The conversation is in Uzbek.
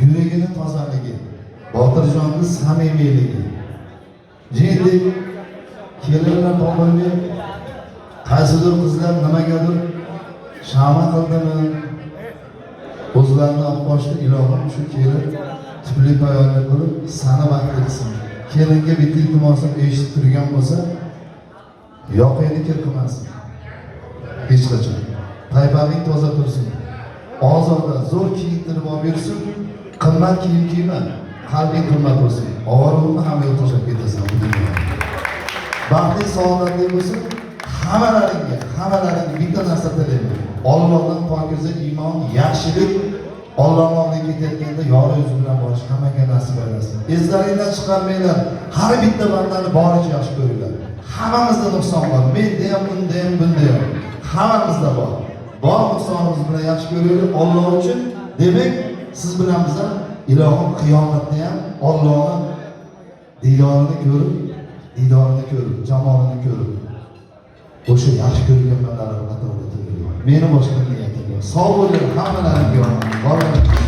yuragini tozaligi, Botirjonni samimiyligi. Endi kelinlar tomonga qaysidir qizlar nimagadir shama qildimi? O'zlarini olib qochdi, ilohim shu kelin tipli poyonga qilib sana vaqt etsin. Kelinga bitta iltimosim eshitib turgan bo'lsa, yoqayni kirqilmasin. Hech qachon. Taybag'ing toza tursin. Ozoda zo'r kiyintirib olib yursin. Qimmat kiyim kiyma, qalbing qimmat bo'lsin. Ovorini ham yo'q tashlab ketasan bu dunyoda. Baxtli saodatli bo'lsin. Hammalaringga bitta narsa tilayman. Allohdan pokiza iymon, yaxshilik, Allohning oldiga ketayotganda yorug' yuz bilan borish hammaga nasib aylasin. Izlaringdan chiqarmanglar. Har bitta bandani boricha yaxshi ko'ringlar. Hammamizda nuqson bor. Menda ham, bunda ham, bunda ham. Hammamizda bor. Bor nuqsonimiz bilan yaxshi ko'raylik Alloh uchun. Demak, siz bilan biz ham ilohim qiyomatda ham Allohning didorini ko'rib, jamolini ko'rib o'sha yaxshi ko'rgan bandalar qatorida turibman. Meni boshqa niyatim yo'q. Sog' bo'ling hammalaringga.